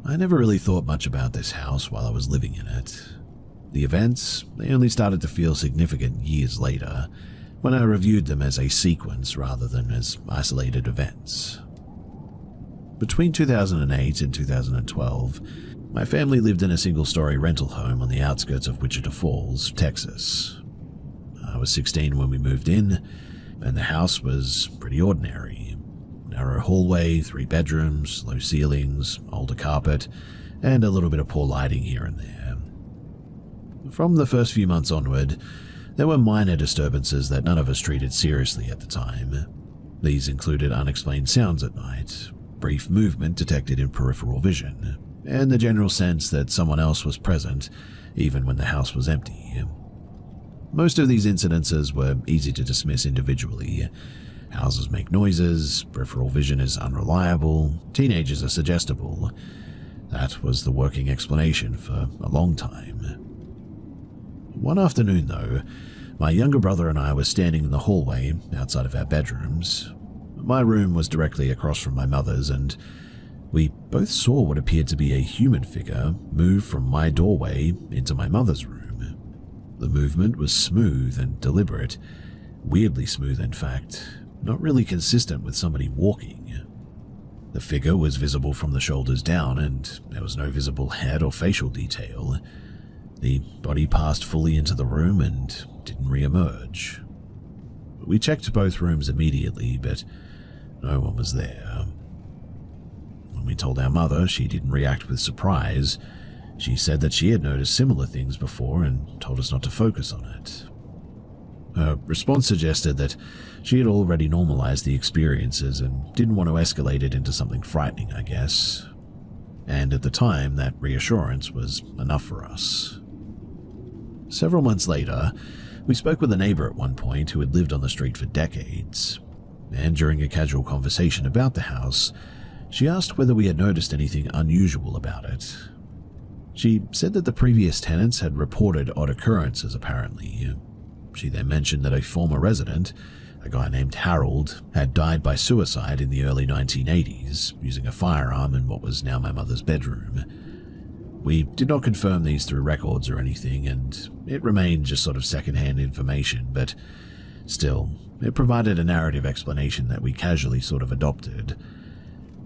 I never really thought much about this house while I was living in it. The events, they only started to feel significant years later, when I reviewed them as a sequence rather than as isolated events. Between 2008 and 2012, my family lived in a single-story rental home on the outskirts of Wichita Falls, Texas. I was 16 when we moved in, and the house was pretty ordinary. Narrow hallway, 3 bedrooms, low ceilings, older carpet, and a little bit of poor lighting here and there. From the first few months onward, there were minor disturbances that none of us treated seriously at the time. These included unexplained sounds at night, brief movement detected in peripheral vision, and the general sense that someone else was present even when the house was empty. Most of these incidences were easy to dismiss individually. Houses make noises, peripheral vision is unreliable, teenagers are suggestible. That was the working explanation for a long time. One afternoon, though, my younger brother and I were standing in the hallway outside of our bedrooms. My room was directly across from my mother's, and we both saw what appeared to be a human figure move from my doorway into my mother's room. The movement was smooth and deliberate, weirdly smooth in fact, not really consistent with somebody walking. The figure was visible from the shoulders down, and there was no visible head or facial detail. The body passed fully into the room and didn't re-emerge. We checked both rooms immediately, but no one was there. When we told our mother, she didn't react with surprise. She said that she had noticed similar things before and told us not to focus on it. Her response suggested that she had already normalized the experiences and didn't want to escalate it into something frightening, I guess. And at the time, that reassurance was enough for us. Several months later, we spoke with a neighbor at one point who had lived on the street for decades, and during a casual conversation about the house, she asked whether we had noticed anything unusual about it. She said that the previous tenants had reported odd occurrences, apparently. She then mentioned that a former resident, a guy named Harold, had died by suicide in the early 1980s, using a firearm in what was now my mother's bedroom. We did not confirm these through records or anything, and it remained just sort of secondhand information, but still, it provided a narrative explanation that we casually sort of adopted.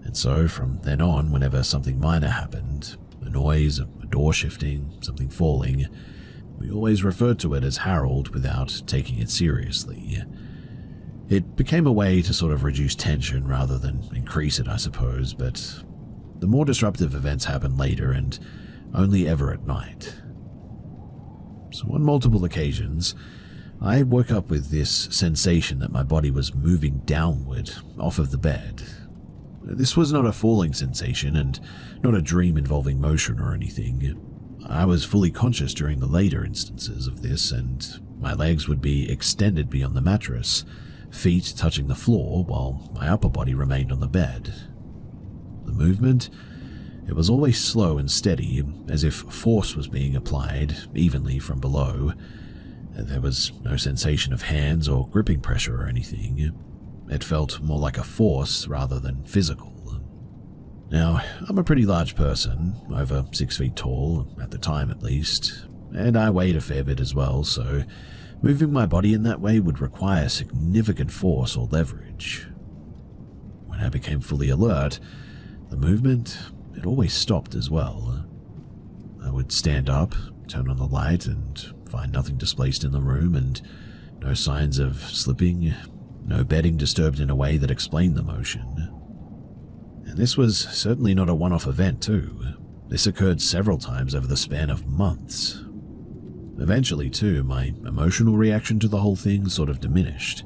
And so, from then on, whenever something minor happened, a noise, a door shifting, something falling, we always referred to it as Harold without taking it seriously. It became a way to sort of reduce tension rather than increase it, I suppose, but the more disruptive events happened later and only ever at night. So on multiple occasions, I woke up with this sensation that my body was moving downward off of the bed. This was not a falling sensation and not a dream involving motion or anything. I was fully conscious during the later instances of this, and my legs would be extended beyond the mattress, feet touching the floor while my upper body remained on the bed. The movement, it was always slow and steady, as if force was being applied evenly from below. There was no sensation of hands or gripping pressure or anything. It felt more like a force rather than physical. Now, I'm a pretty large person, over 6 feet tall, at the time at least, and I weighed a fair bit as well, so moving my body in that way would require significant force or leverage. When I became fully alert, the movement, it always stopped as well. I would stand up, turn on the light, and find nothing displaced in the room, and no signs of slipping, no bedding disturbed in a way that explained the motion. And this was certainly not a one-off event too. This occurred several times over the span of months. Eventually too, my emotional reaction to the whole thing sort of diminished.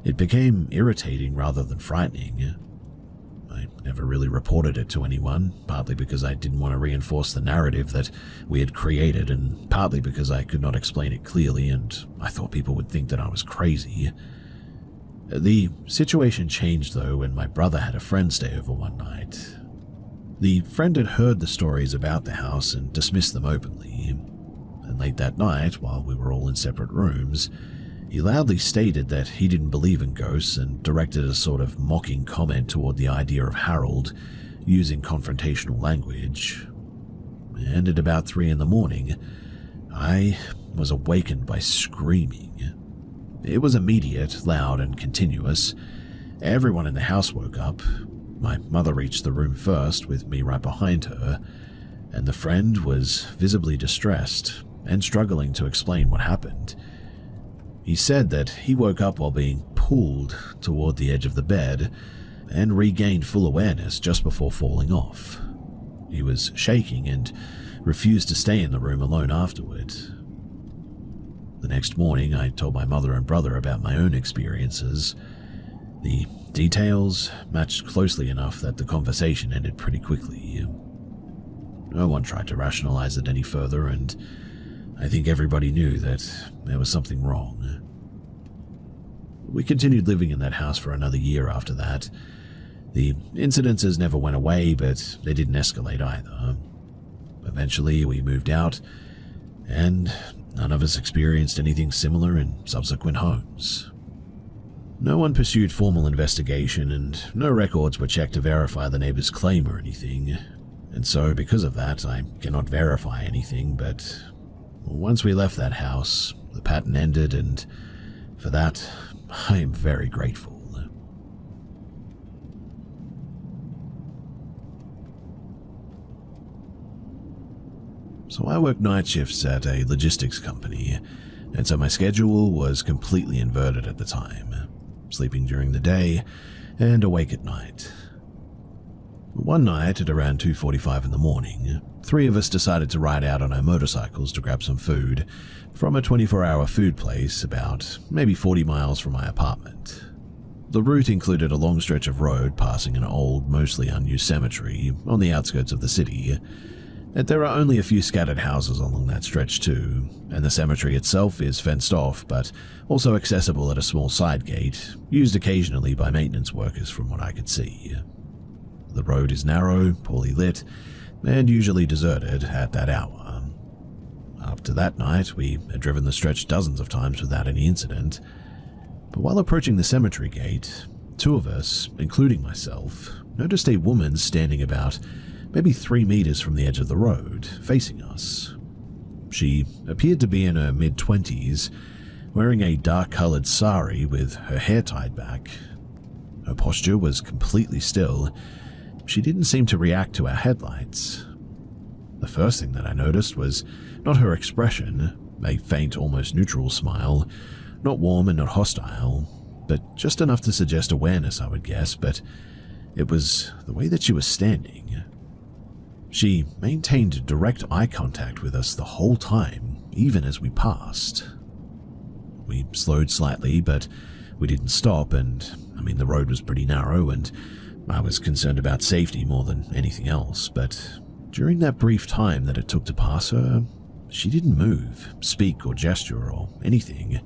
It became irritating rather than frightening. I never really reported it to anyone, partly because I didn't want to reinforce the narrative that we had created, and partly because I could not explain it clearly and I thought people would think that I was crazy. The situation changed though when my brother had a friend stay over one night. The friend had heard the stories about the house and dismissed them openly, and late that night, while we were all in separate rooms, he loudly stated that he didn't believe in ghosts and directed a sort of mocking comment toward the idea of Harold using confrontational language. And at about 3 in the morning, I was awakened by screaming. It was immediate, loud, and continuous. Everyone in the house woke up. My mother reached the room first, with me right behind her, and the friend was visibly distressed and struggling to explain what happened. He said that he woke up while being pulled toward the edge of the bed and regained full awareness just before falling off. He was shaking and refused to stay in the room alone afterward. The next morning, I told my mother and brother about my own experiences. The details matched closely enough that the conversation ended pretty quickly. No one tried to rationalize it any further, and I think everybody knew that there was something wrong. We continued living in that house for another year after that. The incidences never went away, but they didn't escalate either. Eventually, we moved out, and none of us experienced anything similar in subsequent homes. No one pursued formal investigation, and no records were checked to verify the neighbor's claim or anything. And so, because of that, I cannot verify anything, but once we left that house, the pattern ended, and for that, I am very grateful. So I worked night shifts at a logistics company, and so my schedule was completely inverted at the time, sleeping during the day and awake at night. One night at around 2:45 in the morning, 3 of us decided to ride out on our motorcycles to grab some food from a 24-hour food place about maybe 40 miles from my apartment. The route included a long stretch of road passing an old, mostly unused cemetery on the outskirts of the city. And there are only a few scattered houses along that stretch too, and the cemetery itself is fenced off but also accessible at a small side gate, used occasionally by maintenance workers from what I could see. The road is narrow, poorly lit, and usually deserted at that hour. Up to that night, we had driven the stretch dozens of times without any incident, but while approaching the cemetery gate, 2 of us, including myself, noticed a woman standing about maybe 3 meters from the edge of the road, facing us. She appeared to be in her mid-20s, wearing a dark-colored sari with her hair tied back. Her posture was completely still. She didn't seem to react to our headlights. The first thing that I noticed was not her expression, a faint, almost neutral smile, not warm and not hostile, but just enough to suggest awareness, I would guess, but it was the way that she was standing. She maintained direct eye contact with us the whole time, even as we passed. We slowed slightly, but we didn't stop, and the road was pretty narrow, and I was concerned about safety more than anything else, but during that brief time that it took to pass her, she didn't move, speak, or gesture, or anything.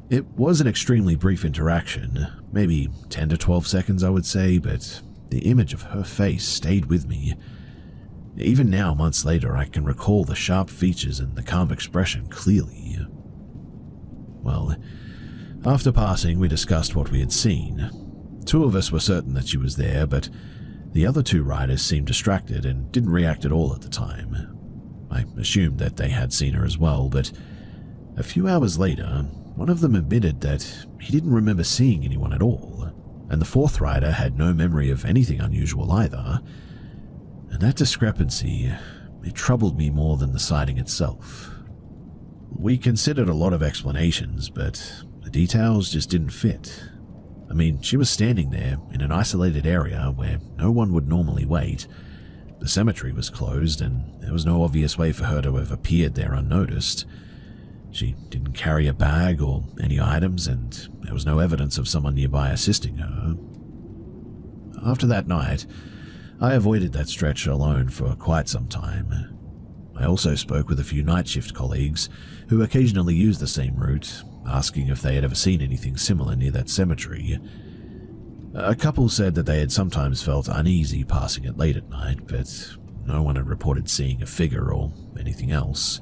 It was an extremely brief interaction, maybe 10 to 12 seconds I would say, but the image of her face stayed with me. Even now, months later, I can recall the sharp features and the calm expression clearly. Well, after passing, we discussed what we had seen. 2 of us were certain that she was there, but the other 2 riders seemed distracted and didn't react at all at the time. I assumed that they had seen her as well, but a few hours later, one of them admitted that he didn't remember seeing anyone at all, and the 4th rider had no memory of anything unusual either. And that discrepancy, it troubled me more than the sighting itself. We considered a lot of explanations, but the details just didn't fit. She was standing there in an isolated area where no one would normally wait. The cemetery was closed, and there was no obvious way for her to have appeared there unnoticed. She didn't carry a bag or any items, and there was no evidence of someone nearby assisting her. After that night, I avoided that stretch alone for quite some time. I also spoke with a few night shift colleagues who occasionally used the same route, asking if they had ever seen anything similar near that cemetery. A couple said that they had sometimes felt uneasy passing it late at night, but no one had reported seeing a figure or anything else.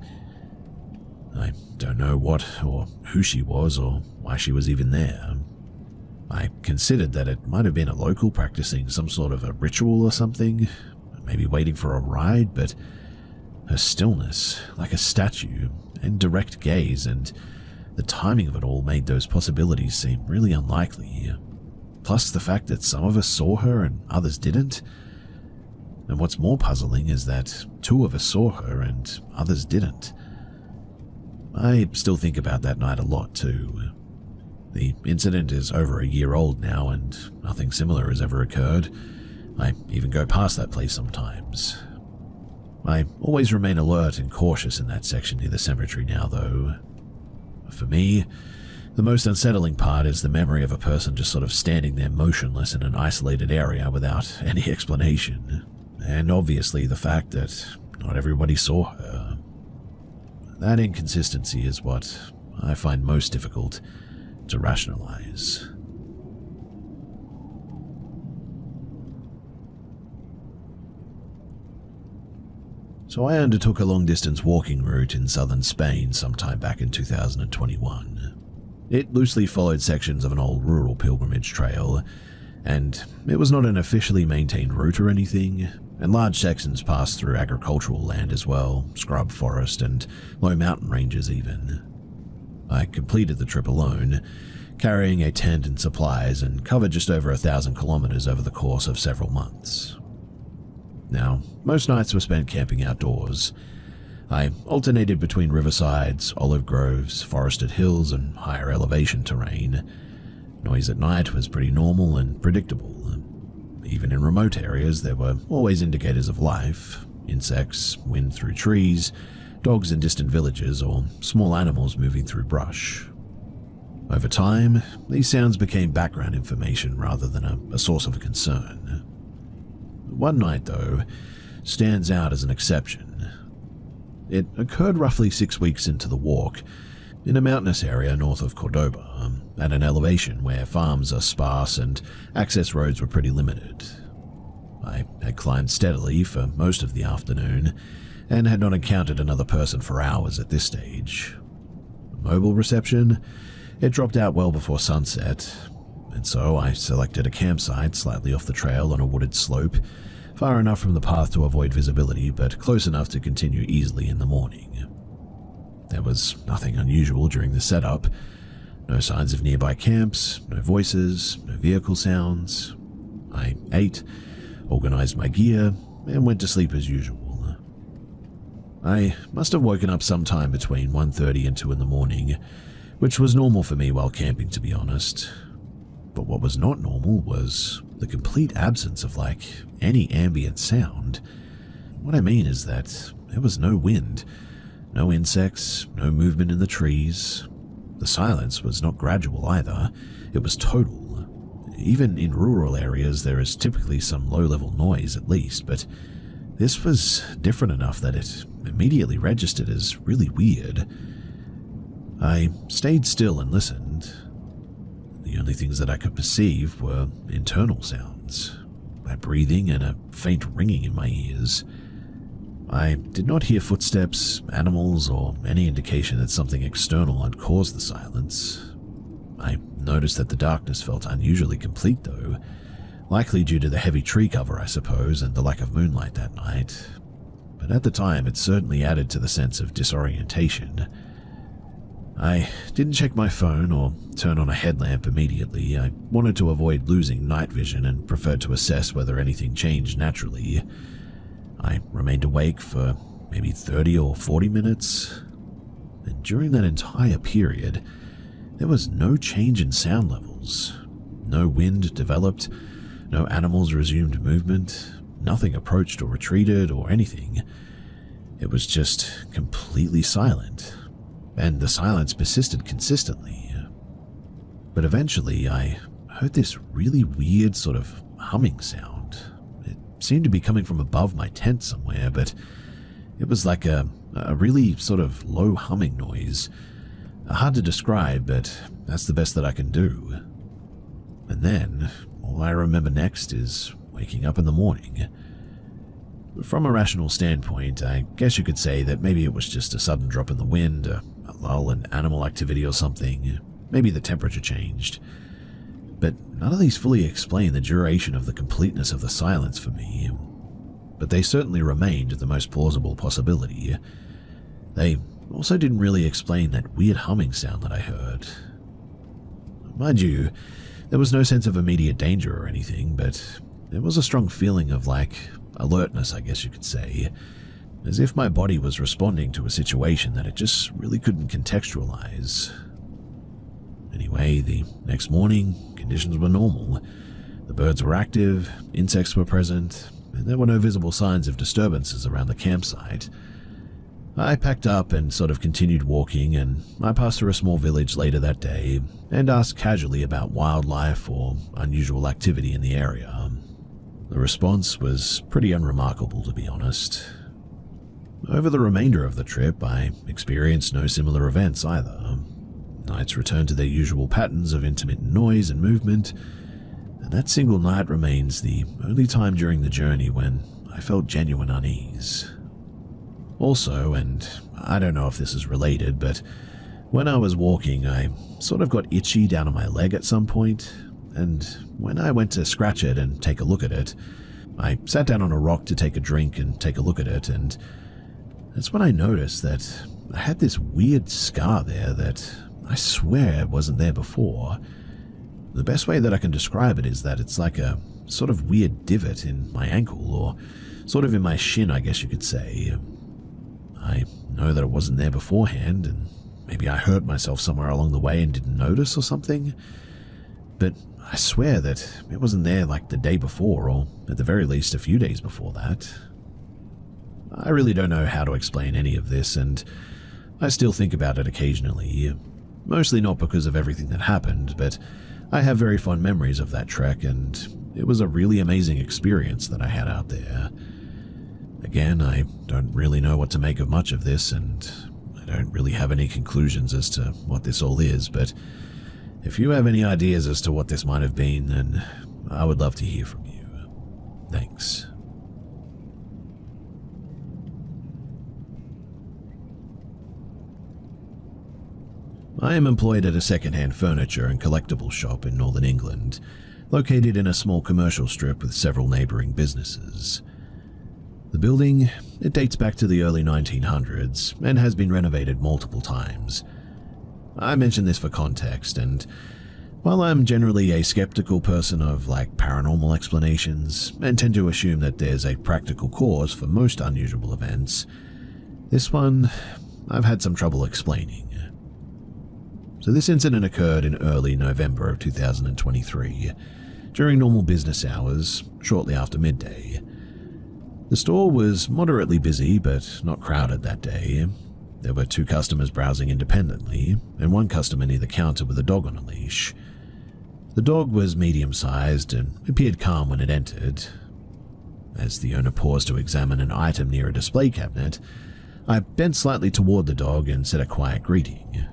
I don't know what or who she was or why she was even there. I considered that it might have been a local practicing some sort of a ritual or something, maybe waiting for a ride, but her stillness, like a statue, and direct gaze, and the timing of it all made those possibilities seem really unlikely. Plus the fact that some of us saw her and others didn't. And what's more puzzling is that 2 of us saw her and others didn't. I still think about that night a lot too. The incident is over a year old now and nothing similar has ever occurred. I even go past that place sometimes. I always remain alert and cautious in that section near the cemetery now though. For me, the most unsettling part is the memory of a person just sort of standing there motionless in an isolated area without any explanation. And obviously the fact that not everybody saw her. That inconsistency is what I find most difficult to rationalize. So I undertook a long-distance walking route in southern Spain sometime back in 2021. It loosely followed sections of an old rural pilgrimage trail, and it was not an officially maintained route or anything, and large sections passed through agricultural land as well, scrub forest and low mountain ranges even. I completed the trip alone, carrying a tent and supplies, and covered just over 1,000 kilometers over the course of several months. Now, most nights were spent camping outdoors. I alternated between riversides, olive groves, forested hills, and higher elevation terrain. Noise at night was pretty normal and predictable. Even in remote areas, there were always indicators of life: insects, wind through trees, dogs in distant villages, or small animals moving through brush. Over time, these sounds became background information rather than a source of concern. One night, though, stands out as an exception. It occurred roughly 6 weeks into the walk, in a mountainous area north of Cordoba, at an elevation where farms are sparse and access roads were pretty limited. I had climbed steadily for most of the afternoon, and had not encountered another person for hours at this stage. Mobile reception? It dropped out well before sunset, and so I selected a campsite slightly off the trail on a wooded slope, far enough from the path to avoid visibility, but close enough to continue easily in the morning. There was nothing unusual during the setup. No signs of nearby camps, no voices, no vehicle sounds. I ate, organized my gear, and went to sleep as usual. I must have woken up sometime between 1:30 and 2 in the morning, which was normal for me while camping, to be honest. But what was not normal was the complete absence of, any ambient sound. What I mean is that there was no wind, no insects, no movement in the trees. The silence was not gradual either, it was total. Even in rural areas there is typically some low-level noise at least, but this was different enough that it immediately registered as really weird. I stayed still and listened. The only things that I could perceive were internal sounds, my breathing and a faint ringing in my ears. I did not hear footsteps, animals, or any indication that something external had caused the silence. I noticed that the darkness felt unusually complete though, likely due to the heavy tree cover, I suppose, and the lack of moonlight that night. But at the time, it certainly added to the sense of disorientation. I didn't check my phone or turn on a headlamp immediately. I wanted to avoid losing night vision and preferred to assess whether anything changed naturally. I remained awake for maybe 30 or 40 minutes, and during that entire period, there was no change in sound levels. No wind developed, no animals resumed movement, nothing approached or retreated or anything. It was just completely silent, and the silence persisted consistently. But eventually, I heard this really weird sort of humming sound. Seemed to be coming from above my tent somewhere, but it was like a really sort of low humming noise. Hard to describe, but that's the best that I can do. And then, all I remember next is waking up in the morning. From a rational standpoint, I guess you could say that maybe it was just a sudden drop in the wind, a lull in animal activity or something. Maybe the temperature changed. but none of these fully explain the duration of the completeness of the silence for me. But they certainly remained the most plausible possibility. They also didn't really explain that weird humming sound that I heard. Mind you, there was no sense of immediate danger or anything, but there was a strong feeling of alertness, I guess you could say, as if my body was responding to a situation that it just really couldn't contextualize. Anyway, the next morning, conditions were normal. The birds were active, insects were present, and there were no visible signs of disturbances around the campsite. I packed up and sort of continued walking, and I passed through a small village later that day and asked casually about wildlife or unusual activity in the area. The response was pretty unremarkable, to be honest. Over the remainder of the trip, I experienced no similar events either. Nights returned to their usual patterns of intermittent noise and movement, and that single night remains the only time during the journey when I felt genuine unease. Also, and I don't know if this is related, but when I was walking, I sort of got itchy down on my leg at some point, and when I went to scratch it and take a look at it, I sat down on a rock to take a drink and take a look at it, and that's when I noticed that I had this weird scar there that I swear wasn't there before. The best way that I can describe it is that it's like a sort of weird divot in my ankle, or sort of in my shin, I guess you could say. I know that it wasn't there beforehand, and maybe I hurt myself somewhere along the way and didn't notice or something, but I swear that it wasn't there like the day before, or at the very least a few days before that. I really don't know how to explain any of this, and I still think about it occasionally, mostly not because of everything that happened, but I have very fond memories of that trek, and it was a really amazing experience that I had out there. Again, I don't really know what to make of much of this, and I don't really have any conclusions as to what this all is, but if you have any ideas as to what this might have been, then I would love to hear from you. Thanks. I am employed at a second-hand furniture and collectible shop in northern England, located in a small commercial strip with several neighboring businesses. The building, it dates back to the early 1900s and has been renovated multiple times. I mention this for context, and while I'm generally a skeptical person of paranormal explanations and tend to assume that there's a practical cause for most unusual events, this one I've had some trouble explaining. So this incident occurred in early November of 2023, during normal business hours, shortly after midday. The store was moderately busy, but not crowded that day. There were 2 customers browsing independently, and 1 customer near the counter with a dog on a leash. The dog was medium-sized and appeared calm when it entered. As the owner paused to examine an item near a display cabinet, I bent slightly toward the dog and said a quiet greeting.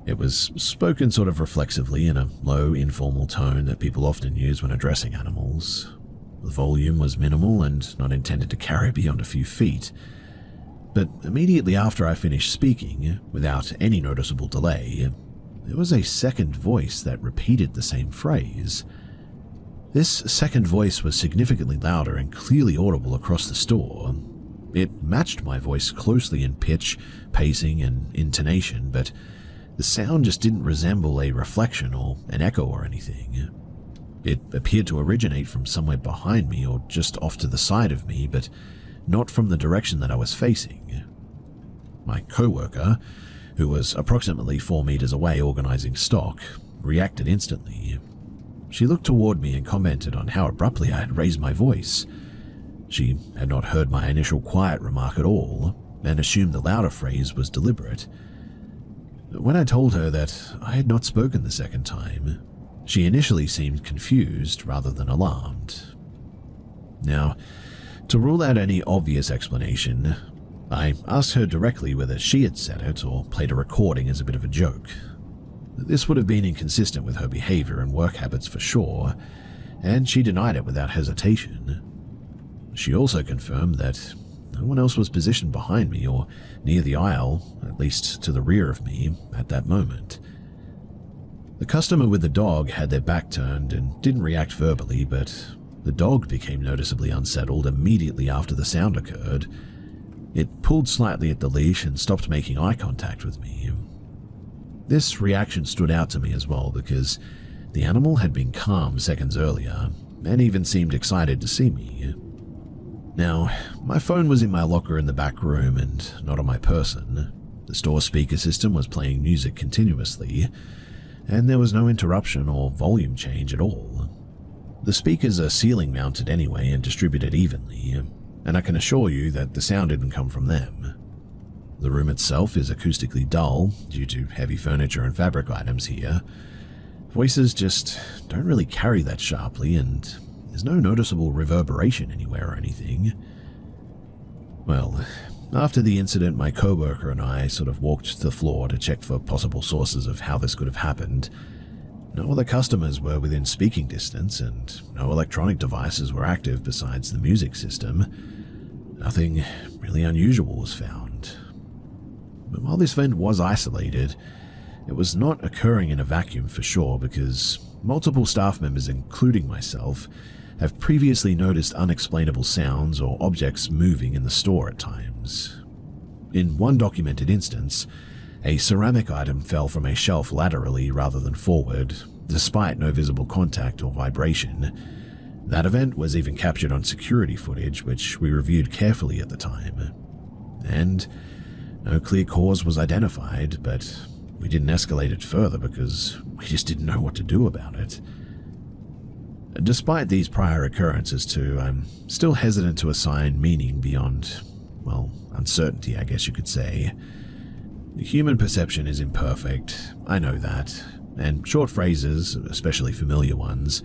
It was spoken sort of reflexively in a low, informal tone that people often use when addressing animals. The volume was minimal and not intended to carry beyond a few feet. But immediately after I finished speaking, without any noticeable delay, there was a second voice that repeated the same phrase. This second voice was significantly louder and clearly audible across the store. It matched my voice closely in pitch, pacing, and intonation, but the sound just didn't resemble a reflection or an echo or anything. It appeared to originate from somewhere behind me or just off to the side of me, but not from the direction that I was facing. My co-worker, who was approximately 4 meters away organizing stock, reacted instantly. She looked toward me and commented on how abruptly I had raised my voice. She had not heard my initial quiet remark at all, and assumed the louder phrase was deliberate. When I told her that I had not spoken the second time, she initially seemed confused rather than alarmed. Now, to rule out any obvious explanation, I asked her directly whether she had said it or played a recording as a bit of a joke. This would have been inconsistent with her behavior and work habits for sure, and she denied it without hesitation. She also confirmed that no one else was positioned behind me or near the aisle, at least to the rear of me, at that moment. The customer with the dog had their back turned and didn't react verbally, but the dog became noticeably unsettled immediately after the sound occurred. It pulled slightly at the leash and stopped making eye contact with me. This reaction stood out to me as well because the animal had been calm seconds earlier and even seemed excited to see me. Now, my phone was in my locker in the back room and not on my person. The store speaker system was playing music continuously, and there was no interruption or volume change at all. The speakers are ceiling mounted anyway and distributed evenly, and I can assure you that the sound didn't come from them. The room itself is acoustically dull due to heavy furniture and fabric items here. Voices just don't really carry that sharply, and there's no noticeable reverberation anywhere or anything. Well, after the incident, my coworker and I sort of walked to the floor to check for possible sources of how this could have happened. No other customers were within speaking distance, and no electronic devices were active besides the music system. Nothing really unusual was found. But while this event was isolated, it was not occurring in a vacuum for sure, because multiple staff members, including myself, have previously noticed unexplainable sounds or objects moving in the store at times. In one documented instance, a ceramic item fell from a shelf laterally rather than forward, despite no visible contact or vibration. That event was even captured on security footage, which we reviewed carefully at the time. And no clear cause was identified, but we didn't escalate it further because we just didn't know what to do about it. Despite these prior occurrences too, I'm still hesitant to assign meaning beyond, well, uncertainty, I guess you could say. Human perception is imperfect, I know that, and short phrases, especially familiar ones,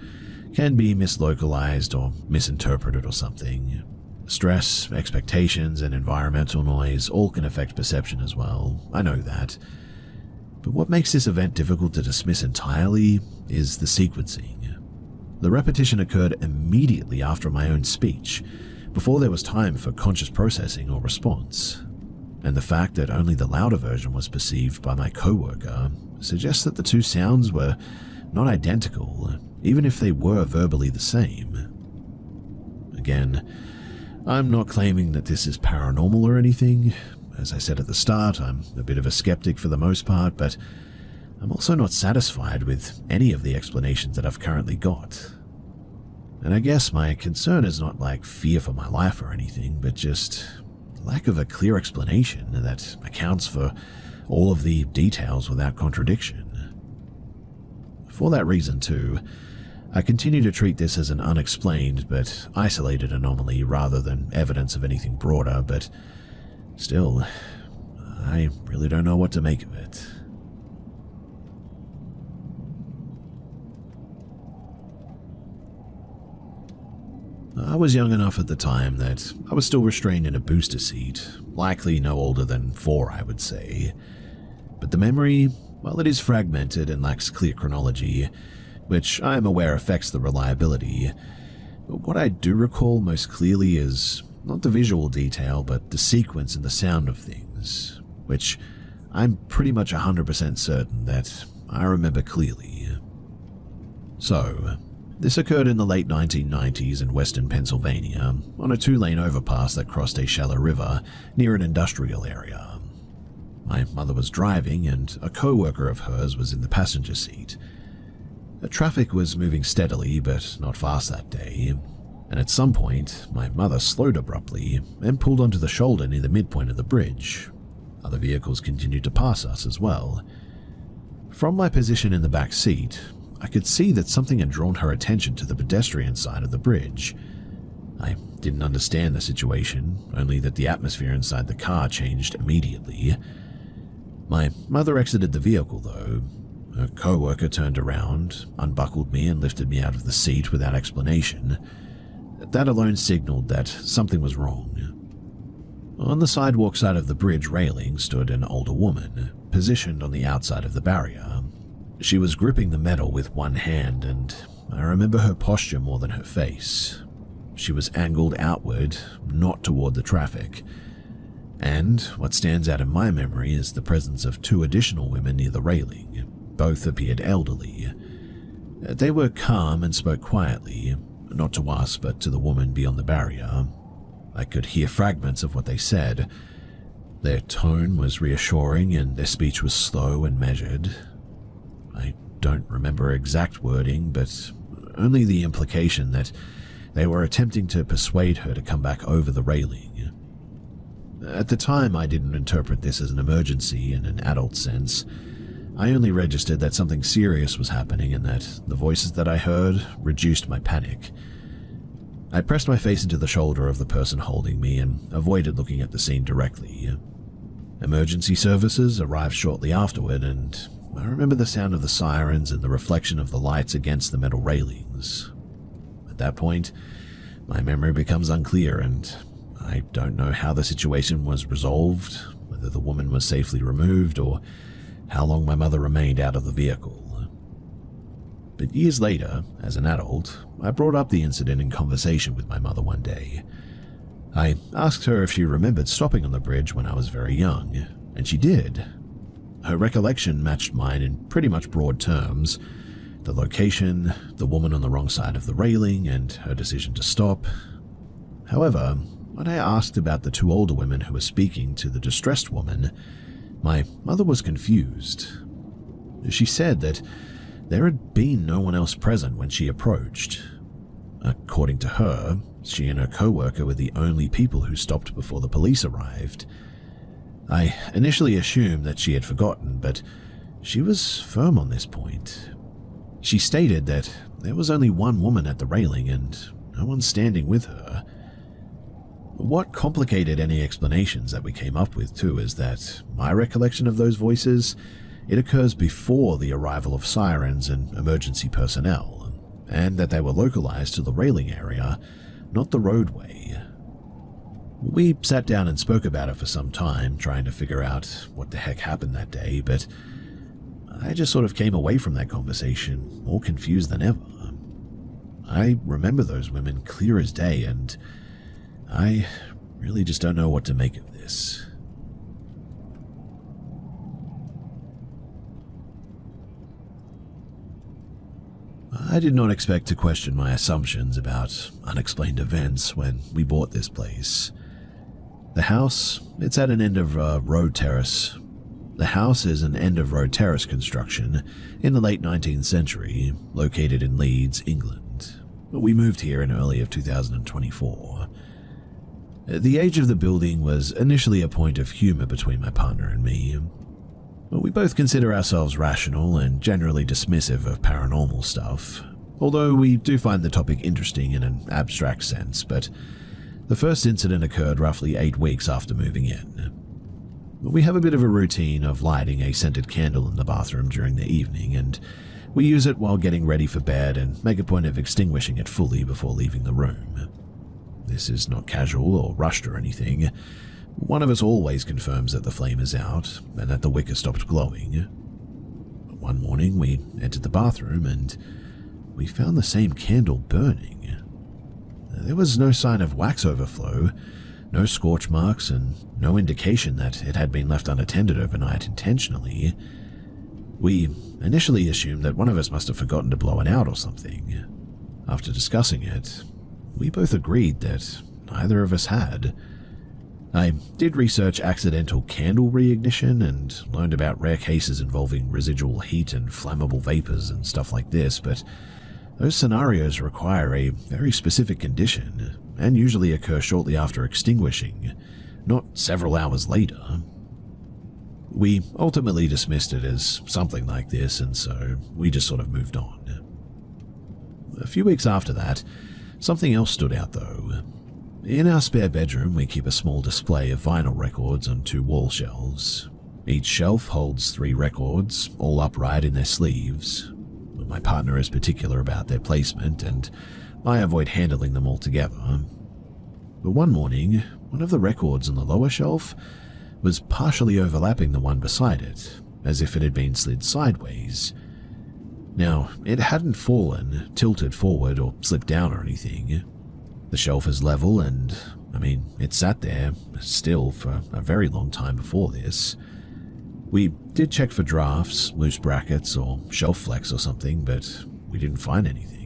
can be mislocalized or misinterpreted or something. Stress, expectations, and environmental noise all can affect perception as well, I know that. But what makes this event difficult to dismiss entirely is the sequencing. The repetition occurred immediately after my own speech, before there was time for conscious processing or response. And the fact that only the louder version was perceived by my coworker suggests that the two sounds were not identical, even if they were verbally the same. Again, I'm not claiming that this is paranormal or anything. As I said at the start, I'm a bit of a skeptic for the most part, but I'm also not satisfied with any of the explanations that I've currently got. And I guess my concern is not like fear for my life or anything, but just lack of a clear explanation that accounts for all of the details without contradiction. For that reason too, I continue to treat this as an unexplained but isolated anomaly rather than evidence of anything broader, but still, I really don't know what to make of it. I was young enough at the time that I was still restrained in a booster seat, likely no older than 4, I would say. But the memory, well, it is fragmented and lacks clear chronology, which I am aware affects the reliability. But what I do recall most clearly is not the visual detail, but the sequence and the sound of things, which I'm pretty much 100% certain that I remember clearly. So, this occurred in the late 1990s in western Pennsylvania, on a 2-lane overpass that crossed a shallow river near an industrial area. My mother was driving, and a co-worker of hers was in the passenger seat. The traffic was moving steadily, but not fast that day, and at some point, my mother slowed abruptly and pulled onto the shoulder near the midpoint of the bridge. Other vehicles continued to pass us as well. From my position in the back seat, I could see that something had drawn her attention to the pedestrian side of the bridge. I didn't understand the situation, only that the atmosphere inside the car changed immediately. My mother exited the vehicle though. Her co-worker turned around, unbuckled me and lifted me out of the seat without explanation. That alone signaled that something was wrong. On the sidewalk side of the bridge railing stood an older woman, positioned on the outside of the barrier. She was gripping the metal with one hand, and I remember her posture more than her face. She was angled outward, not toward the traffic. And what stands out in my memory is the presence of 2 additional women near the railing, both appeared elderly. They were calm and spoke quietly, not to us but to the woman beyond the barrier. I could hear fragments of what they said. Their tone was reassuring and their speech was slow and measured. I don't remember exact wording, but only the implication that they were attempting to persuade her to come back over the railing. At the time, I didn't interpret this as an emergency in an adult sense. I only registered that something serious was happening and that the voices that I heard reduced my panic. I pressed my face into the shoulder of the person holding me and avoided looking at the scene directly. Emergency services arrived shortly afterward, and I remember the sound of the sirens and the reflection of the lights against the metal railings. At that point, my memory becomes unclear, and I don't know how the situation was resolved, whether the woman was safely removed, or how long my mother remained out of the vehicle. But years later, as an adult, I brought up the incident in conversation with my mother one day. I asked her if she remembered stopping on the bridge when I was very young, and she did. Her recollection matched mine in pretty much broad terms: the location, the woman on the wrong side of the railing, and her decision to stop. However, when I asked about the two older women who were speaking to the distressed woman, my mother was confused. She said that there had been no one else present when she approached. According to her, she and her co-worker were the only people who stopped before the police arrived. I initially assumed that she had forgotten, but she was firm on this point. She stated that there was only one woman at the railing and no one standing with her. What complicated any explanations that we came up with, too, is that my recollection of those voices, it occurs before the arrival of sirens and emergency personnel, and that they were localized to the railing area, not the roadway. We sat down and spoke about it for some time, trying to figure out what the heck happened that day, but I just sort of came away from that conversation more confused than ever. I remember those women clear as day, and I really just don't know what to make of this. I did not expect to question my assumptions about unexplained events when we bought this place. The house, it's at an end of road terrace. The house is an end of road terrace construction in the late 19th century, located in Leeds, England. We moved here in early of 2024. The age of the building was initially a point of humor between my partner and me. We both consider ourselves rational and generally dismissive of paranormal stuff, although we do find the topic interesting in an abstract sense, but the first incident occurred roughly 8 weeks after moving in. We have a bit of a routine of lighting a scented candle in the bathroom during the evening, and we use it while getting ready for bed and make a point of extinguishing it fully before leaving the room. This is not casual or rushed or anything. One of us always confirms that the flame is out and that the wick has stopped glowing. One morning we entered the bathroom and we found the same candle burning. There was no sign of wax overflow, no scorch marks, and no indication that it had been left unattended overnight intentionally. We initially assumed that one of us must have forgotten to blow it out or something. After discussing it, we both agreed that neither of us had. I did research accidental candle reignition and learned about rare cases involving residual heat and flammable vapors and stuff like this, but those scenarios require a very specific condition and usually occur shortly after extinguishing, not several hours later. We ultimately dismissed it as something like this, and so we just sort of moved on. A few weeks after that, something else stood out though. In our spare bedroom, we keep a small display of vinyl records on 2 wall shelves. Each shelf holds 3 records, all upright in their sleeves. My partner is particular about their placement, and I avoid handling them all together. But one morning, one of the records on the lower shelf was partially overlapping the one beside it, as if it had been slid sideways. Now, it hadn't fallen, tilted forward, or slipped down or anything. The shelf is level and, it sat there still for a very long time before this. We did check for drafts, loose brackets, or shelf flex or something, but we didn't find anything.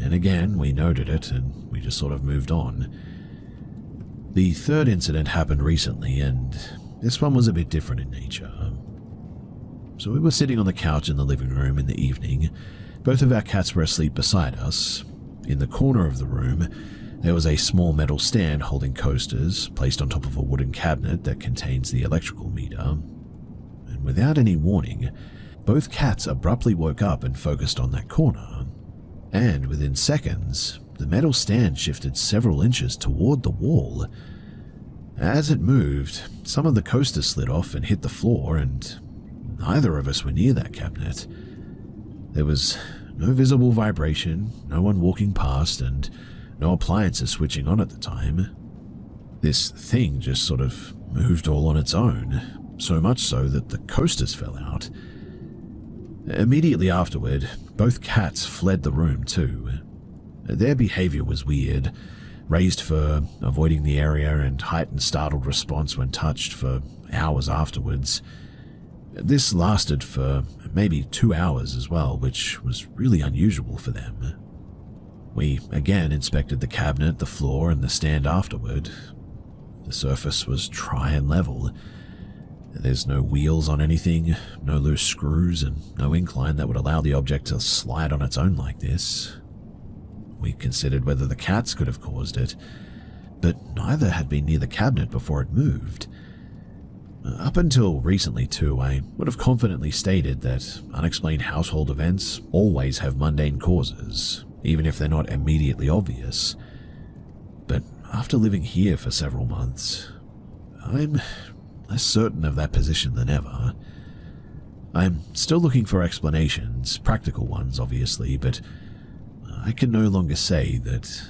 And again, we noted it and we just sort of moved on. The third incident happened recently, and this one was a bit different in nature. So we were sitting on the couch in the living room in the evening. Both of our cats were asleep beside us. In the corner of the room, there was a small metal stand holding coasters placed on top of a wooden cabinet that contains the electrical meter. And without any warning, both cats abruptly woke up and focused on that corner. And within seconds, the metal stand shifted several inches toward the wall. As it moved, some of the coasters slid off and hit the floor, and neither of us were near that cabinet. There was no visible vibration, no one walking past, and no appliances switching on at the time. This thing just sort of moved all on its own, so much so that the coasters fell out. Immediately afterward, both cats fled the room too. Their behavior was weird, raised fur, avoiding the area, and heightened startled response when touched for hours afterwards. This lasted for maybe 2 hours as well, which was really unusual for them. We again inspected the cabinet, the floor, and the stand afterward. The surface was dry and level. There's no wheels on anything, no loose screws, and no incline that would allow the object to slide on its own like this. We considered whether the cats could have caused it, but neither had been near the cabinet before it moved. Up until recently too, I would have confidently stated that unexplained household events always have mundane causes, even if they're not immediately obvious. But after living here for several months, I'm less certain of that position than ever. I'm still looking for explanations, practical ones obviously, but I can no longer say that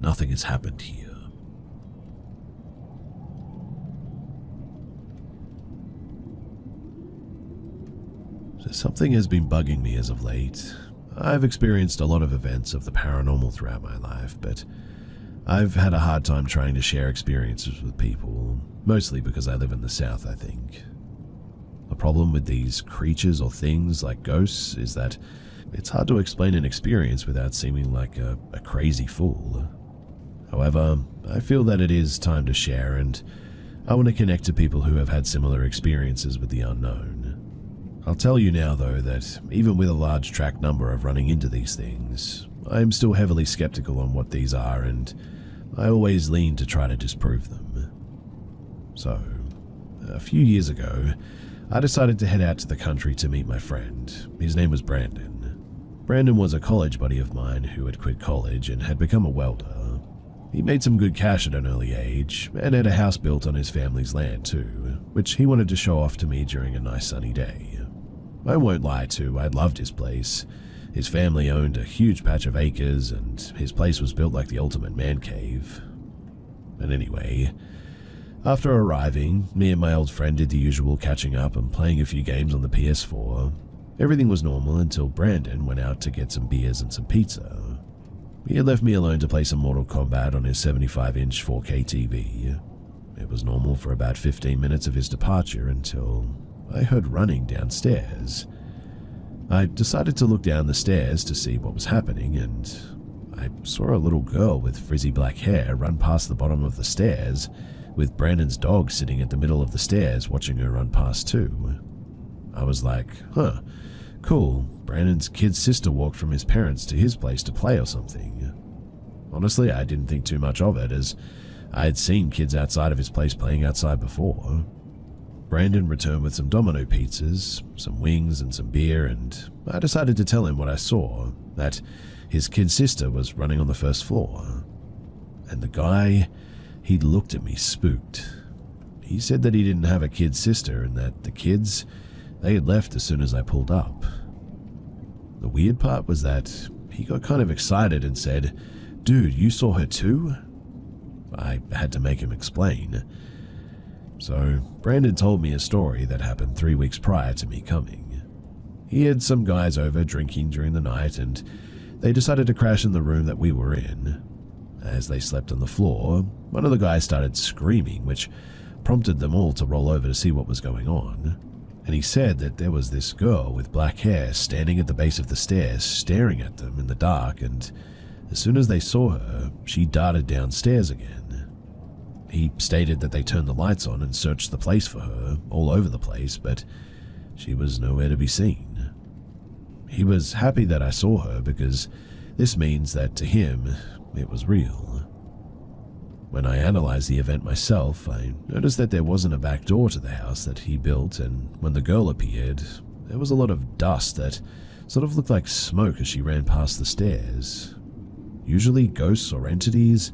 nothing has happened here. So something has been bugging me as of late. I've experienced a lot of events of the paranormal throughout my life, but I've had a hard time trying to share experiences with people, mostly because I live in the South, I think. The problem with these creatures or things like ghosts is that it's hard to explain an experience without seeming like a crazy fool. However, I feel that it is time to share, and I want to connect to people who have had similar experiences with the unknown. I'll tell you now, though, that even with a large track number of running into these things, I am still heavily skeptical on what these are, and I always lean to try to disprove them. So, a few years ago, I decided to head out to the country to meet my friend. His name was Brandon. Brandon was a college buddy of mine who had quit college and had become a welder. He made some good cash at an early age, and had a house built on his family's land too, which he wanted to show off to me during a nice sunny day. I won't lie too, I loved his place. His family owned a huge patch of acres, and his place was built like the ultimate man cave. And anyway, after arriving, me and my old friend did the usual catching up and playing a few games on the PS4. Everything was normal until Brandon went out to get some beers and some pizza. He had left me alone to play some Mortal Kombat on his 75-inch 4K TV. It was normal for about 15 minutes of his departure until I heard running downstairs. I decided to look down the stairs to see what was happening, and I saw a little girl with frizzy black hair run past the bottom of the stairs, with Brandon's dog sitting at the middle of the stairs watching her run past too. I was like, huh, cool, Brandon's kid's sister walked from his parents to his place to play or something. Honestly, I didn't think too much of it, as I had seen kids outside of his place playing outside before. Brandon returned with some Domino pizzas, some wings, and some beer, and I decided to tell him what I saw, that his kid sister was running on the first floor. And the guy, he looked at me spooked. He said that he didn't have a kid sister and that the kids, they had left as soon as I pulled up. The weird part was that he got kind of excited and said, "Dude, you saw her too?" I had to make him explain. So Brandon told me a story that happened 3 weeks prior to me coming. He had some guys over drinking during the night, and they decided to crash in the room that we were in. As they slept on the floor, one of the guys started screaming, which prompted them all to roll over to see what was going on. And he said that there was this girl with black hair standing at the base of the stairs staring at them in the dark, and as soon as they saw her, she darted downstairs again. He stated that they turned the lights on and searched the place for her all over the place, but she was nowhere to be seen. He was happy that I saw her because this means that to him, it was real. When I analyzed the event myself, I noticed that there wasn't a back door to the house that he built, and when the girl appeared, there was a lot of dust that sort of looked like smoke as she ran past the stairs. Usually ghosts or entities,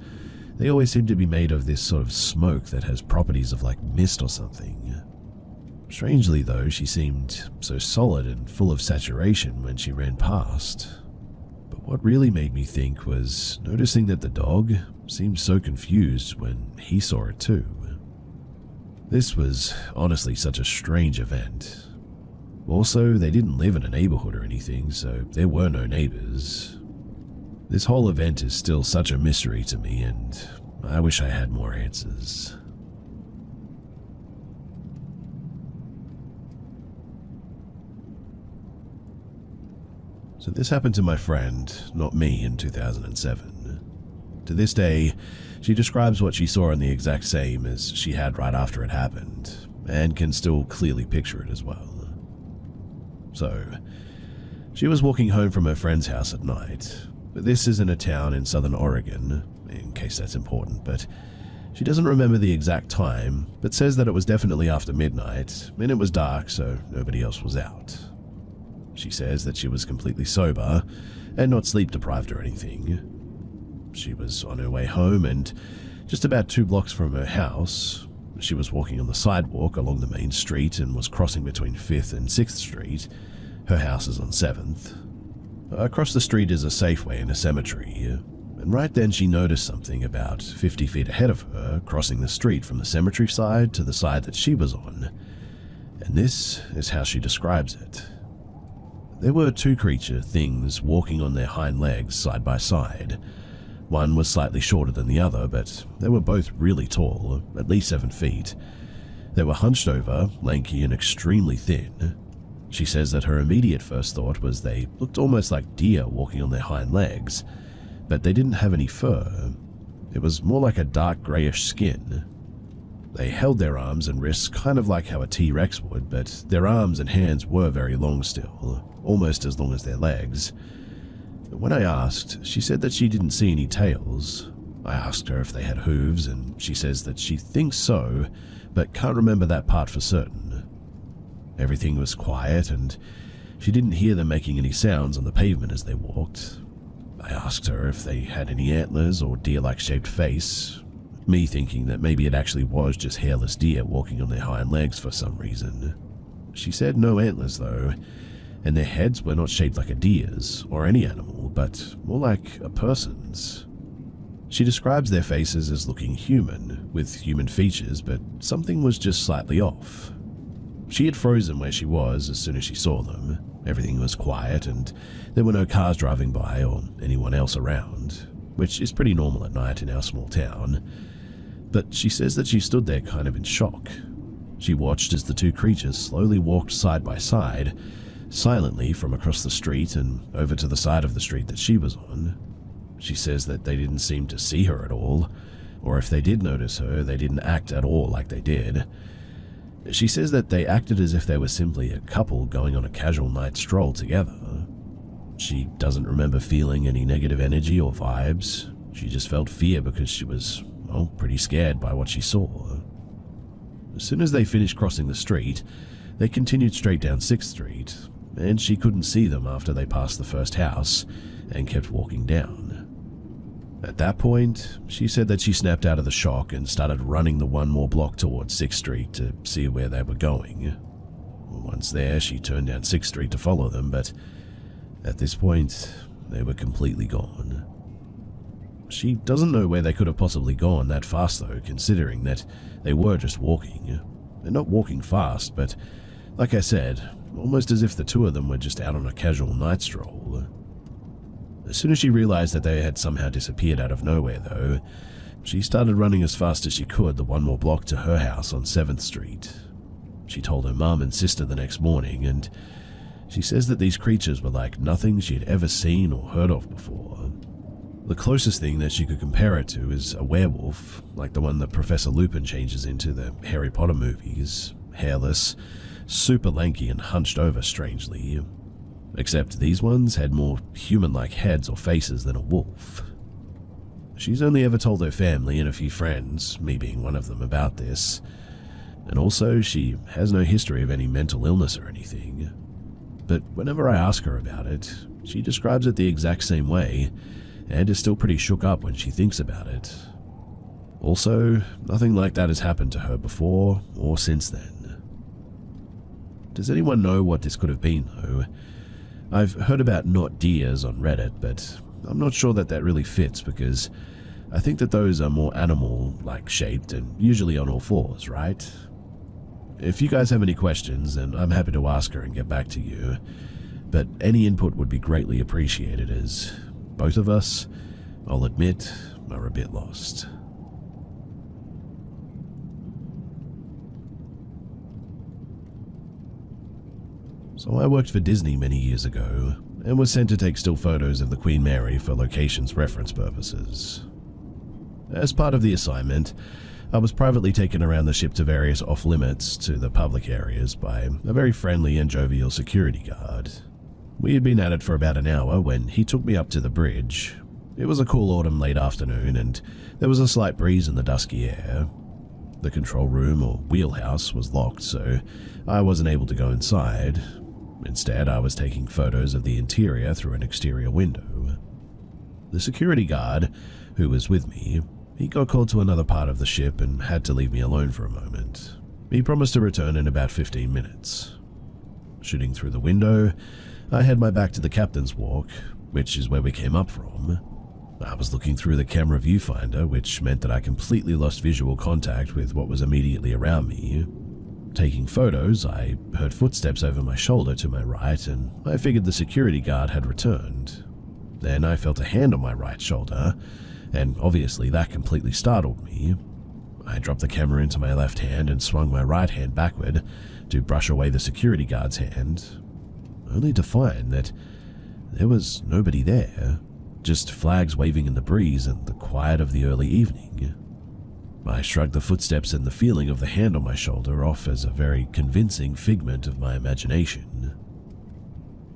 they always seem to be made of this sort of smoke that has properties of like mist or something. Strangely though, she seemed so solid and full of saturation when she ran past. But what really made me think was noticing that the dog seemed so confused when he saw it too. This was honestly such a strange event. Also, they didn't live in a neighborhood or anything, so there were no neighbors. This whole event is still such a mystery to me, and I wish I had more answers. So this happened to my friend, not me, in 2007. To this day, she describes what she saw in the exact same as she had right after it happened, and can still clearly picture it as well. So, she was walking home from her friend's house at night. This is in a town in southern Oregon, in case that's important, but she doesn't remember the exact time, but says that it was definitely after midnight, and it was dark, so nobody else was out. She says that she was completely sober and not sleep-deprived or anything. She was on her way home, and just about 2 blocks from her house, she was walking on the sidewalk along the main street and was crossing between 5th and 6th Street. Her house is on 7th. Across the street is a Safeway and a cemetery, and right then she noticed something about 50 feet ahead of her, crossing the street from the cemetery side to the side that she was on. And this is how she describes it. There were 2 creature things walking on their hind legs side by side. One was slightly shorter than the other, but they were both really tall, at least 7 feet. They were hunched over, lanky and extremely thin. She says that her immediate first thought was they looked almost like deer walking on their hind legs, but they didn't have any fur. It was more like a dark grayish skin. They held their arms and wrists kind of like how a T-Rex would, but their arms and hands were very long still, almost as long as their legs. When I asked, she said that she didn't see any tails. I asked her if they had hooves, and she says that she thinks so, but can't remember that part for certain. Everything was quiet, and she didn't hear them making any sounds on the pavement as they walked. I asked her if they had any antlers or deer-like shaped face, me thinking that maybe it actually was just hairless deer walking on their hind legs for some reason. She said no antlers though, and their heads were not shaped like a deer's or any animal, but more like a person's. She describes their faces as looking human, with human features, but something was just slightly off. She had frozen where she was as soon as she saw them. Everything was quiet, and there were no cars driving by or anyone else around, which is pretty normal at night in our small town. But she says that she stood there kind of in shock. She watched as the 2 creatures slowly walked side by side, silently from across the street and over to the side of the street that she was on. She says that they didn't seem to see her at all, or if they did notice her, they didn't act at all like they did. She says that they acted as if they were simply a couple going on a casual night stroll together. She doesn't remember feeling any negative energy or vibes. She just felt fear because she was, well, pretty scared by what she saw. As soon as they finished crossing the street, they continued straight down 6th Street, and she couldn't see them after they passed the first house and kept walking down. At that point, she said that she snapped out of the shock and started running the 1 more block towards 6th Street to see where they were going. Once there, she turned down 6th Street to follow them, but at this point, they were completely gone. She doesn't know where they could have possibly gone that fast though, considering that they were just walking. They're not walking fast, but like I said, almost as if the 2 of them were just out on a casual night stroll. As soon as she realized that they had somehow disappeared out of nowhere though, She started running as fast as she could the one more block to her house on 7th Street. She told her mum and sister the next morning, and she says that these creatures were like nothing she had ever seen or heard of before. The closest thing that she could compare it to is a werewolf, like the one that Professor Lupin changes into the Harry Potter movies, hairless, super lanky and hunched over strangely. Except these ones had more human-like heads or faces than a wolf. She's only ever told her family and a few friends, me being one of them, about this. And also, she has no history of any mental illness or anything. But whenever I ask her about it, she describes it the exact same way, and is still pretty shook up when she thinks about it. Also, nothing like that has happened to her before or since then. Does anyone know what this could have been, though? I've heard about not deers on Reddit, but I'm not sure that that really fits because I think that those are more animal-like shaped and usually on all fours, right? If you guys have any questions, then I'm happy to ask her and get back to you, but any input would be greatly appreciated as both of us, I'll admit, are a bit lost. So I worked for Disney many years ago and was sent to take still photos of the Queen Mary for locations reference purposes. As part of the assignment, I was privately taken around the ship to various off-limits to the public areas by a very friendly and jovial security guard. We had been at it for about an hour when he took me up to the bridge. It was a cool autumn late afternoon and there was a slight breeze in the dusky air. The control room or wheelhouse was locked, so I wasn't able to go inside. Instead, I was taking photos of the interior through an exterior window. The security guard, who was with me, he got called to another part of the ship and had to leave me alone for a moment. He promised to return in about 15 minutes. Shooting through the window, I had my back to the captain's walk, which is where we came up from. I was looking through the camera viewfinder, which meant that I completely lost visual contact with what was immediately around me. Taking photos, I heard footsteps over my shoulder to my right, and I figured the security guard had returned. Then I felt a hand on my right shoulder, and obviously that completely startled me. I dropped the camera into my left hand and swung my right hand backward to brush away the security guard's hand, only to find that there was nobody there, just flags waving in the breeze and the quiet of the early evening. I shrugged the footsteps and the feeling of the hand on my shoulder off as a very convincing figment of my imagination.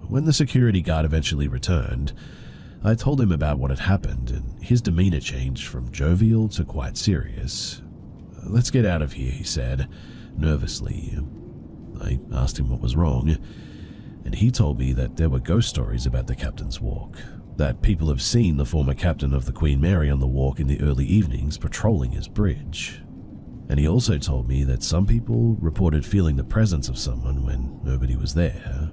When the security guard eventually returned, I told him about what had happened, and his demeanor changed from jovial to quite serious. "Let's get out of here," he said, nervously. I asked him what was wrong, and he told me that there were ghost stories about the captain's walk, that people have seen the former captain of the Queen Mary on the walk in the early evenings patrolling his bridge. And he also told me that some people reported feeling the presence of someone when nobody was there.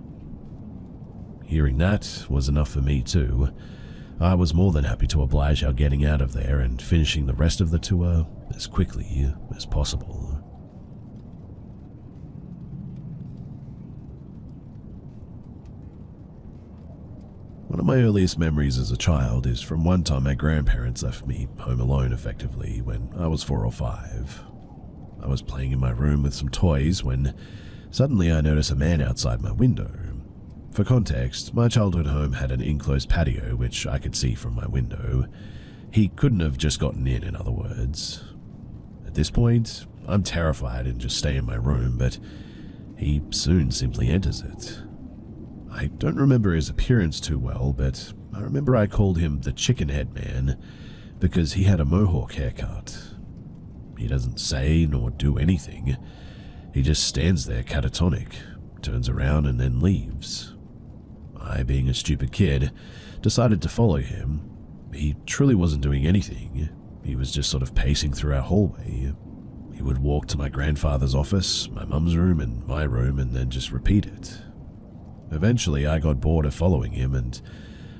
Hearing that was enough for me too. I was more than happy to oblige our getting out of there and finishing the rest of the tour as quickly as possible. One of my earliest memories as a child is from one time my grandparents left me home alone effectively when I was 4 or 5. I was playing in my room with some toys when suddenly I noticed a man outside my window. For context, my childhood home had an enclosed patio which I could see from my window. He couldn't have just gotten in other words. At this point, I'm terrified and just stay in my room, but he soon simply enters it. I don't remember his appearance too well, but I remember I called him the Chicken Head Man because he had a mohawk haircut. He doesn't say nor do anything. He just stands there catatonic, turns around and then leaves. I, being a stupid kid, decided to follow him. He truly wasn't doing anything. He was just sort of pacing through our hallway. He would walk to my grandfather's office, my mum's room, and my room, and then just repeat it. Eventually, I got bored of following him, and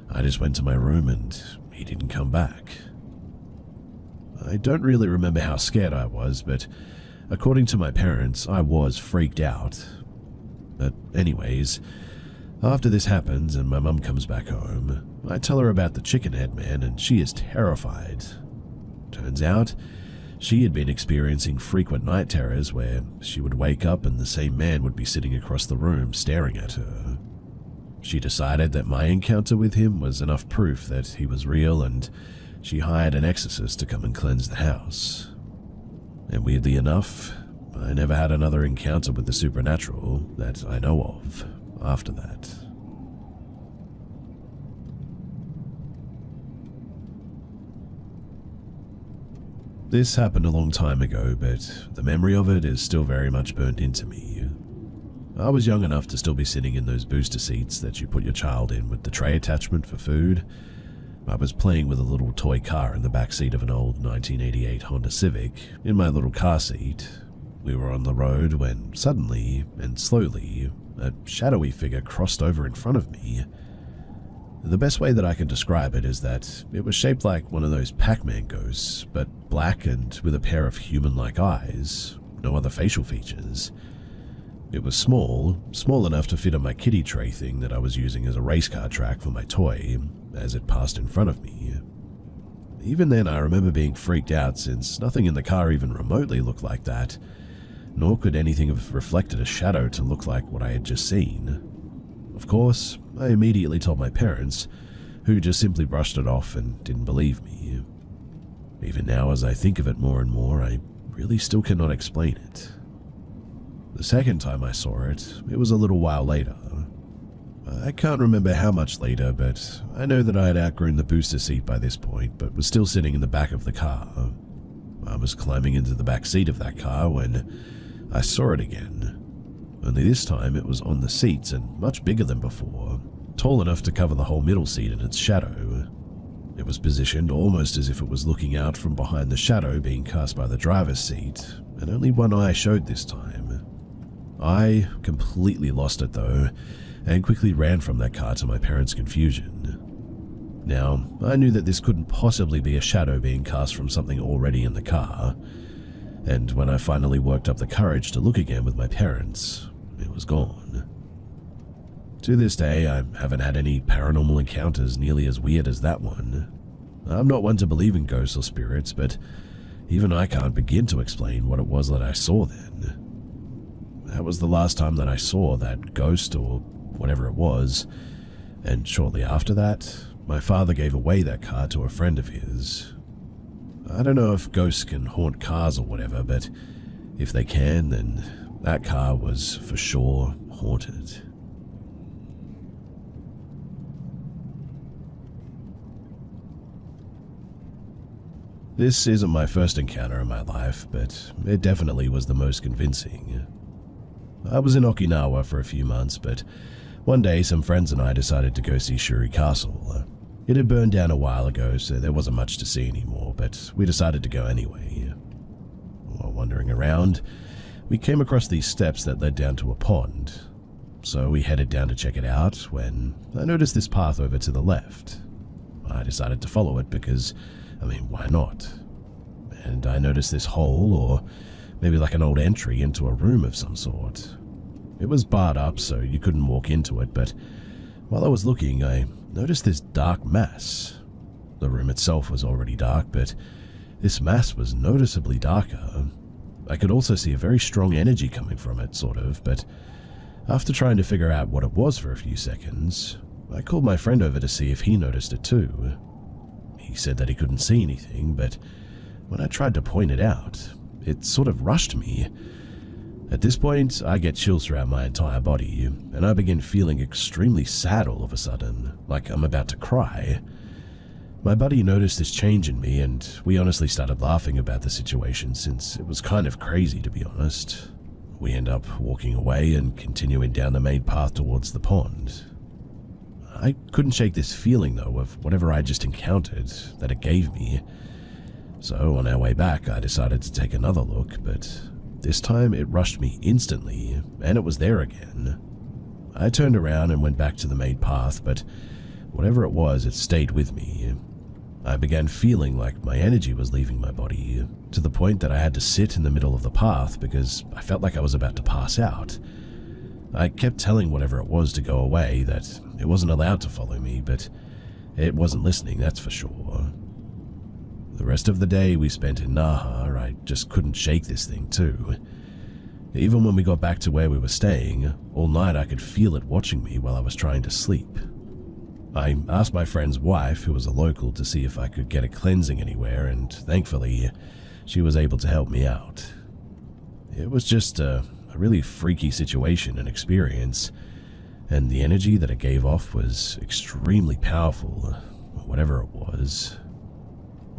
I just went to my room, and he didn't come back. I don't really remember how scared I was, but according to my parents, I was freaked out. But anyways, after this happens and my mum comes back home, I tell her about the Chicken Head Man, and she is terrified. Turns out, she had been experiencing frequent night terrors where she would wake up and the same man would be sitting across the room staring at her. She decided that my encounter with him was enough proof that he was real, and she hired an exorcist to come and cleanse the house. And weirdly enough, I never had another encounter with the supernatural that I know of after that. This happened a long time ago, but the memory of it is still very much burned into me. I was young enough to still be sitting in those booster seats that you put your child in with the tray attachment for food. I was playing with a little toy car in the back seat of an old 1988 Honda Civic in my little car seat. We were on the road when suddenly and slowly a shadowy figure crossed over in front of me. The best way that I can describe it is that it was shaped like one of those Pac-Man ghosts, but black and with a pair of human-like eyes, no other facial features. It was small enough to fit on my kiddie tray thing that I was using as a race car track for my toy as it passed in front of me. Even then, I remember being freaked out since nothing in the car even remotely looked like that, nor could anything have reflected a shadow to look like what I had just seen. Of course, I immediately told my parents, who just simply brushed it off and didn't believe me. Even now, as I think of it more and more, I really still cannot explain it. The second time I saw it, it was a little while later. I can't remember how much later, but I know that I had outgrown the booster seat by this point, but was still sitting in the back of the car. I was climbing into the back seat of that car when I saw it again. Only this time it was on the seats and much bigger than before, tall enough to cover the whole middle seat in its shadow. It was positioned almost as if it was looking out from behind the shadow being cast by the driver's seat, and only one eye showed this time. I completely lost it though, and quickly ran from that car to my parents' confusion. Now, I knew that this couldn't possibly be a shadow being cast from something already in the car, and when I finally worked up the courage to look again with my parents, it was gone. To this day, I haven't had any paranormal encounters nearly as weird as that one. I'm not one to believe in ghosts or spirits, but even I can't begin to explain what it was that I saw then. That was the last time that I saw that ghost or whatever it was, and shortly after that, my father gave away that car to a friend of his. I don't know if ghosts can haunt cars or whatever, but if they can, then that car was for sure haunted. This isn't my first encounter in my life, but it definitely was the most convincing. I was in Okinawa for a few months, but one day some friends and I decided to go see Shuri Castle. It had burned down a while ago, so there wasn't much to see anymore, but we decided to go anyway. While wandering around, we came across these steps that led down to a pond. So we headed down to check it out when I noticed this path over to the left. I decided to follow it because, why not? And I noticed this hole, or maybe like an old entry into a room of some sort. It was barred up so you couldn't walk into it, but while I was looking, I noticed this dark mass. The room itself was already dark, but this mass was noticeably darker. I could also see a very strong energy coming from it, sort of, but after trying to figure out what it was for a few seconds, I called my friend over to see if he noticed it too. He said that he couldn't see anything, but when I tried to point it out, it sort of rushed me. At this point, I get chills throughout my entire body, and I begin feeling extremely sad all of a sudden, like I'm about to cry. My buddy noticed this change in me, and we honestly started laughing about the situation since it was kind of crazy, to be honest. We end up walking away and continuing down the main path towards the pond. I couldn't shake this feeling, though, of whatever I just encountered that it gave me. So on our way back, I decided to take another look, but this time it rushed me instantly, and it was there again. I turned around and went back to the main path, but whatever it was, it stayed with me. I began feeling like my energy was leaving my body, to the point that I had to sit in the middle of the path because I felt like I was about to pass out. I kept telling whatever it was to go away, that it wasn't allowed to follow me, but it wasn't listening, that's for sure. The The rest of the day we spent in Naha, I just couldn't shake this thing too. Even when we got back to where we were staying, all night I could feel it watching me while I was trying to sleep. I asked my friend's wife, who was a local, to see if I could get a cleansing anywhere, and thankfully, she was able to help me out. It was just a really freaky situation and experience, and the energy that it gave off was extremely powerful, whatever it was.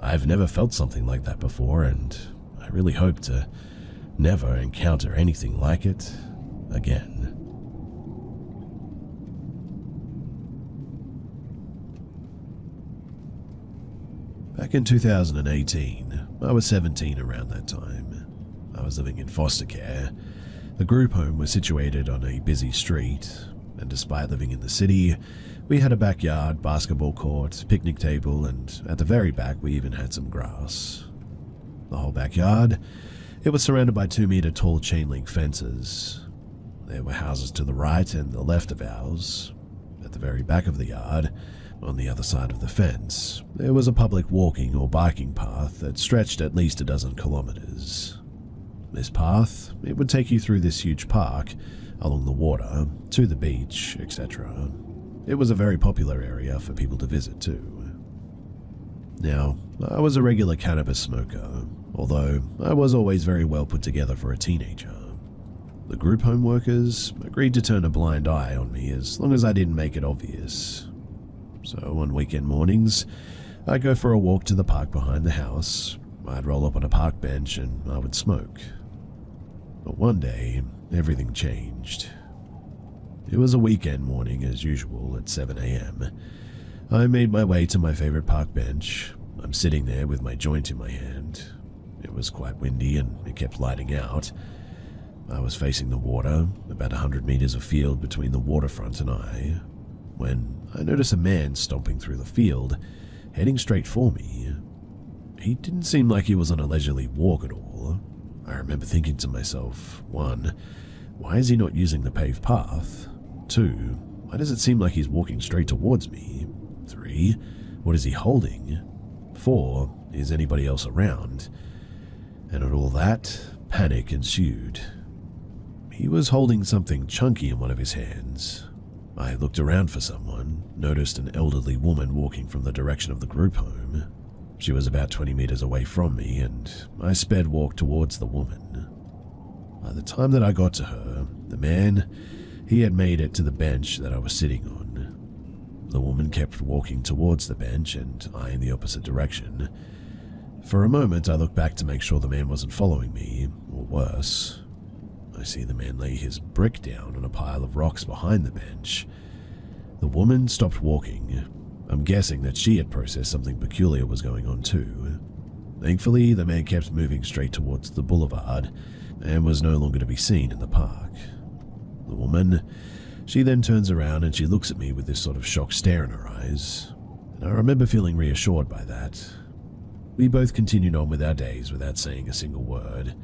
I've never felt something like that before, and I really hope to never encounter anything like it again. Back in 2018, I was 17 around that time. I was living in foster care. The group home was situated on a busy street, and despite living in the city, we had a backyard, basketball court, picnic table, and at the very back we even had some grass. The whole backyard, it was surrounded by 2-meter tall chain link fences. There were houses to the right and the left of ours. At the very back of the yard, on the other side of the fence, there was a public walking or biking path that stretched at least a dozen kilometers. This path, it would take you through this huge park, along the water, to the beach, etc. It was a very popular area for people to visit too. Now, I was a regular cannabis smoker, although I was always very well put together for a teenager. The group home workers agreed to turn a blind eye on me as long as I didn't make it obvious. So on weekend mornings, I'd go for a walk to the park behind the house. I'd roll up on a park bench and I would smoke. But one day, everything changed. It was a weekend morning as usual at 7 a.m. I made my way to my favorite park bench. I'm sitting there with my joint in my hand. It was quite windy and it kept lighting out. I was facing the water, about 100 meters of field between the waterfront and I, when I noticed a man stomping through the field, heading straight for me. He didn't seem like he was on a leisurely walk at all. I remember thinking to myself, 1, why is he not using the paved path? 2, why does it seem like he's walking straight towards me? 3, what is he holding? 4, is anybody else around? And at all that, panic ensued. He was holding something chunky in one of his hands. I looked around for someone, noticed an elderly woman walking from the direction of the group home. She was about 20 meters away from me, and I sped walk towards the woman. By the time that I got to her, the man, he had made it to the bench that I was sitting on. The woman kept walking towards the bench, and I in the opposite direction. For a moment, I looked back to make sure the man wasn't following me, or worse. I see the man lay his brick down on a pile of rocks behind the bench. The woman stopped walking. I'm guessing that she had processed something peculiar was going on too. Thankfully, the man kept moving straight towards the boulevard and was no longer to be seen in the park. The woman, she then turns around and she looks at me with this sort of shocked stare in her eyes, and I remember feeling reassured by that. We both continued on with our days without saying a single word.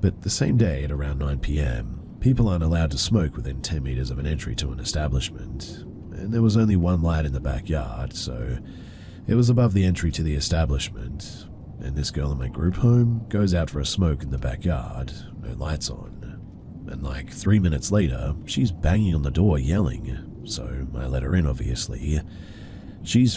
But the same day at around 9 p.m., people aren't allowed to smoke within 10 meters of an entry to an establishment, and there was only one light in the backyard, so it was above the entry to the establishment, and this girl in my group home goes out for a smoke in the backyard, no lights on, and like 3 minutes later, she's banging on the door yelling, so I let her in obviously. She's